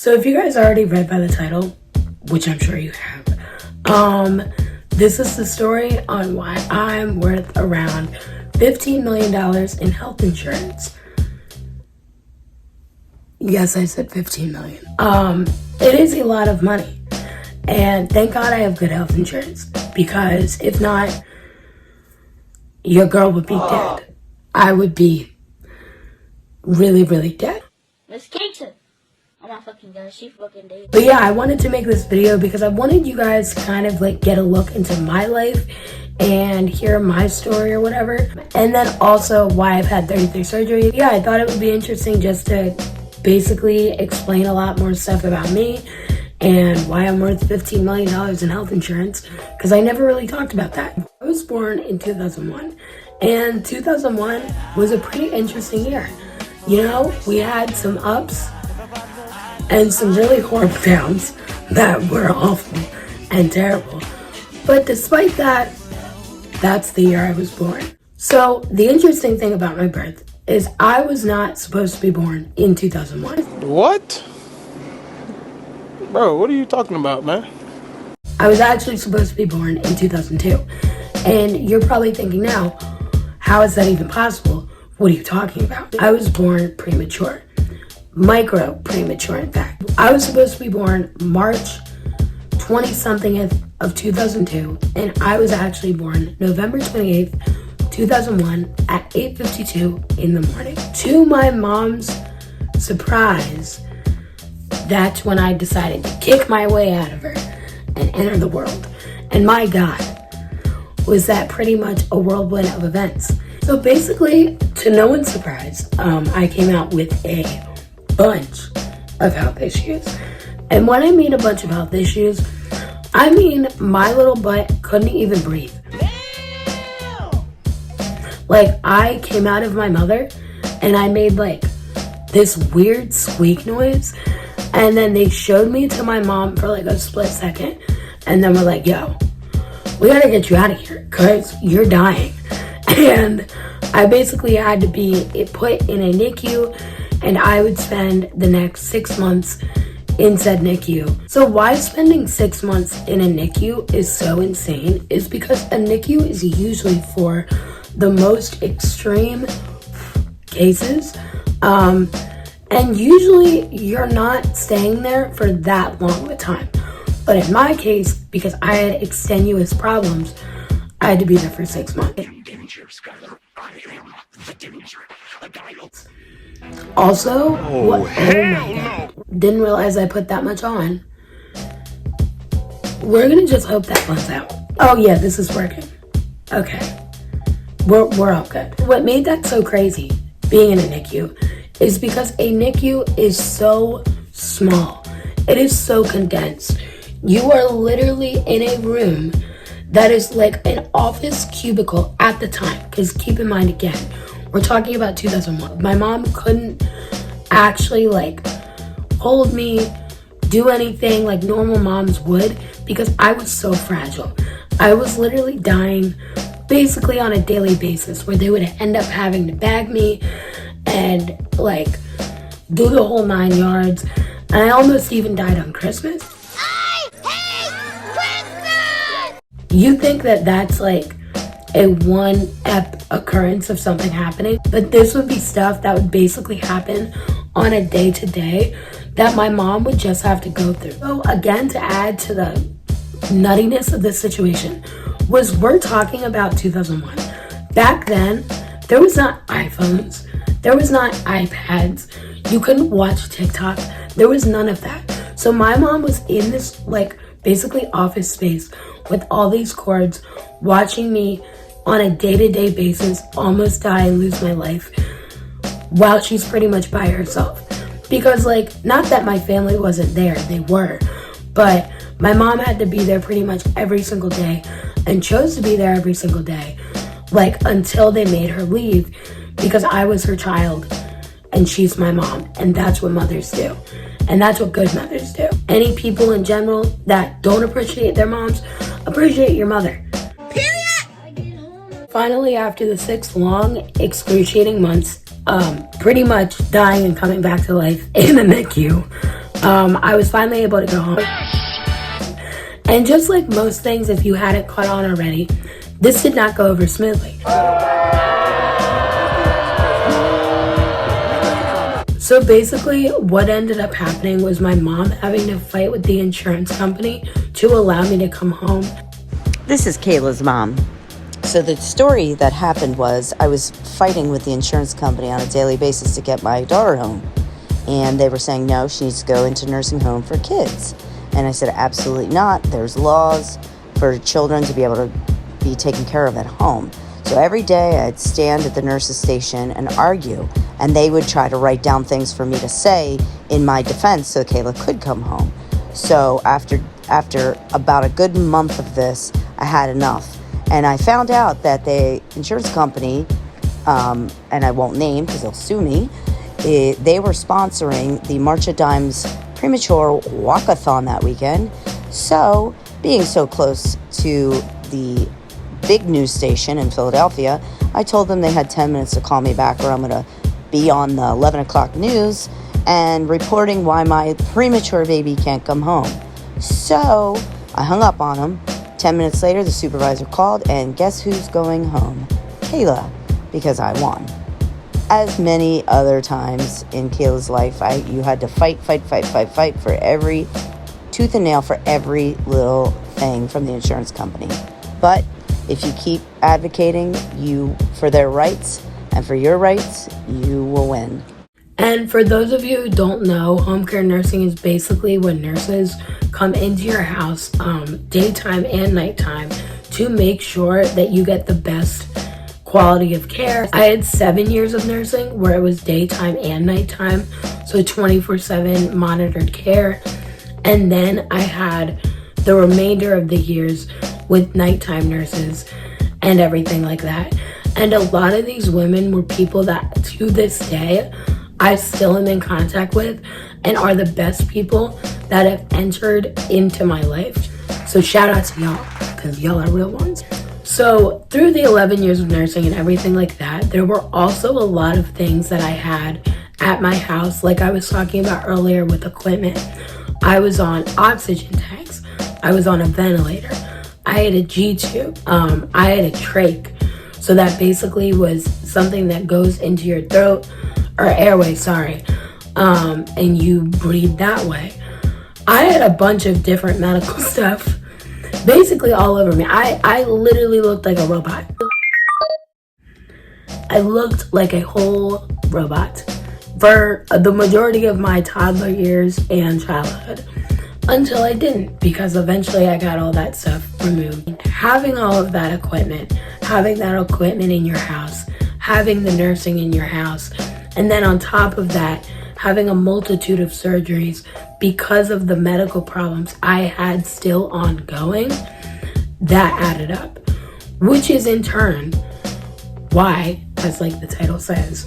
So if you guys already read by the title, which I'm sure you have, this is the story on why I'm worth around $15 million in health insurance. Yes, I said 15 million. It is a lot of money. And thank God I have good health insurance, because if not, your girl would be dead. I would be really, really dead. Miss Kayla. Oh my fucking god, she fucking dead. But yeah, I wanted to make this video because I wanted you guys to kind of like get a look into my life and hear my story or whatever. And then also why I've had 33 surgeries. Yeah, I thought it would be interesting just to basically explain a lot more stuff about me and why I'm worth $15 million in health insurance, because I never really talked about that. I was born in 2001, and 2001 was a pretty interesting year. You know, we had some ups and some really horrible downs that were awful and terrible. But despite that, that's the year I was born. So the interesting thing about my birth is I was not supposed to be born in 2001. What? Bro, what are you talking about, man? I was actually supposed to be born in 2002. And you're probably thinking now, how is that even possible? What are you talking about? I was born premature. Micro premature, in fact. I was supposed to be born March 20-something of 2002, and I was actually born November 28th, 2001 at 8:52 in the morning. To my mom's surprise, that's when I decided to kick my way out of her and enter the world. And my God, was that pretty much a whirlwind of events. So basically, to no one's surprise, I came out with a bunch of health issues. And when I mean a bunch of health issues, I mean my little butt couldn't even breathe. Like, I came out of my mother and I made like this weird squeak noise, and then they showed me to my mom for like a split second, and then we're like, yo, we gotta get you out of here because you're dying. And I basically had to be put in a NICU, and I would spend the next 6 months in said NICU. So why spending 6 months in a NICU is so insane is because a NICU is usually for the most extreme cases. And usually you're not staying there for that long of a time. But in my case, because I had extenuous problems, I had to be there for 6 months. Also, oh hell no! Didn't realize I put that much on. We're gonna just hope that runs out. Oh yeah, this is working. Okay, we're all good. What made that so crazy, being in a NICU, is because a NICU is so small. It is so condensed. You are literally in a room that is like an office cubicle at the time. Because keep in mind, again, we're talking about 2001. My mom couldn't actually like hold me, do anything like normal moms would, because I was so fragile. I was literally dying basically on a daily basis, where they would end up having to bag me and like do the whole 9 yards. And I almost even died on Christmas. I hate Christmas! You think that that's like a one-ep occurrence of something happening, but this would be stuff that would basically happen on a day-to-day that my mom would just have to go through. So again, to add to the nuttiness of this situation, was we're talking about 2001. Back then, there was not iPhones, there was not iPads, you couldn't watch TikTok, there was none of that. So my mom was in this like basically office space with all these cords, watching me on a day-to-day basis almost die and lose my life while she's pretty much by herself. Because like, not that my family wasn't there, they were, but my mom had to be there pretty much every single day and chose to be there every single day, like until they made her leave, because I was her child and she's my mom, and that's what mothers do. And that's what good mothers do. Any people in general that don't appreciate their moms, appreciate your mother. Period! Finally, after the 6 long, excruciating months, pretty much dying and coming back to life in the NICU, I was finally able to go home. And just like most things, if you hadn't caught on already, this did not go over smoothly. So basically, what ended up happening was my mom having to fight with the insurance company to allow me to come home. This is Kayla's mom. So the story that happened was I was fighting with the insurance company on a daily basis to get my daughter home. And they were saying, no, she needs to go into nursing home for kids. And I said, absolutely not. There's laws for children to be able to be taken care of at home. So every day I'd stand at the nurse's station and argue, and they would try to write down things for me to say in my defense so Kayla could come home. So after about a good month of this, I had enough. And I found out that the insurance company, and I won't name because they'll sue me, they were sponsoring the March of Dimes premature walkathon that weekend. So being so close to the big news station in Philadelphia, I told them they had 10 minutes to call me back or I'm going to be on the 11 o'clock news and reporting why my premature baby can't come home. So I hung up on them. 10 minutes later, the supervisor called, and guess who's going home? Kayla, because I won. As many other times in Kayla's life, you had to fight for every tooth and nail for every little thing from the insurance company. But if you keep advocating for their rights and for your rights, you will win. And for those of you who don't know, home care nursing is basically when nurses come into your house daytime and nighttime to make sure that you get the best quality of care. I had 7 years of nursing where it was daytime and nighttime, so 24/7 monitored care. And then I had the remainder of the years with nighttime nurses and everything like that. And a lot of these women were people that to this day I still am in contact with and are the best people that have entered into my life. So shout out to y'all, because y'all are real ones. So through the 11 years of nursing and everything like that, there were also a lot of things that I had at my house, like I was talking about earlier with equipment. I was on oxygen tanks. I was on a ventilator. I had a G-tube. I had a trach. So that basically was something that goes into your throat, or airway, sorry. And you breathe that way. I had a bunch of different medical stuff basically all over me. I literally looked like a robot. I looked like a whole robot for the majority of my toddler years and childhood. Until I didn't, because eventually I got all that stuff removed. Having all of that equipment, having that equipment in your house, having the nursing in your house, and then on top of that, having a multitude of surgeries because of the medical problems I had still ongoing, that added up. Which is in turn why, as like the title says,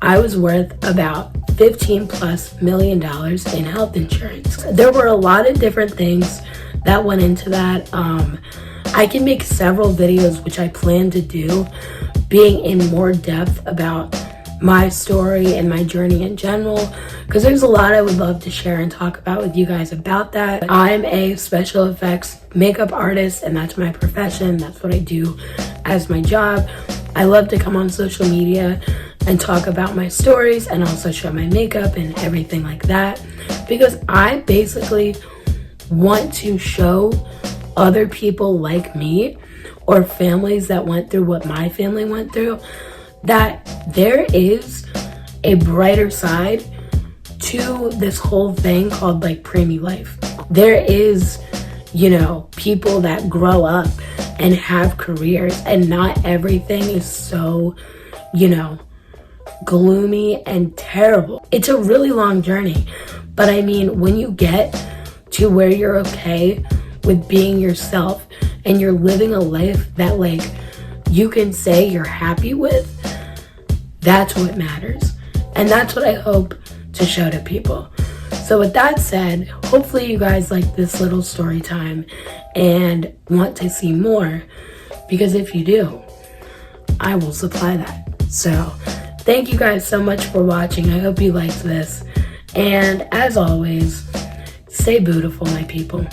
I was worth about $15+ million in health insurance. There were a lot of different things that went into that. I can make several videos, which I plan to do, being in more depth about my story and my journey in general, because there's a lot I would love to share and talk about with you guys about that. I'm a special effects makeup artist, and that's my profession. That's what I do as my job. I love to come on social media and talk about my stories and also show my makeup and everything like that, because I basically want to show other people like me or families that went through what my family went through that there is a brighter side to this whole thing called like preemie life. There is, people that grow up and have careers, and not everything is so, gloomy and terrible. It's a really long journey, but I mean, when you get to where you're okay with being yourself and you're living a life that like you can say you're happy with, that's what matters. And that's what I hope to show to people. So with that said, hopefully you guys like this little story time and want to see more, because if you do, I will supply that. So thank you guys so much for watching. I hope you liked this, And as always, stay beautiful, my people.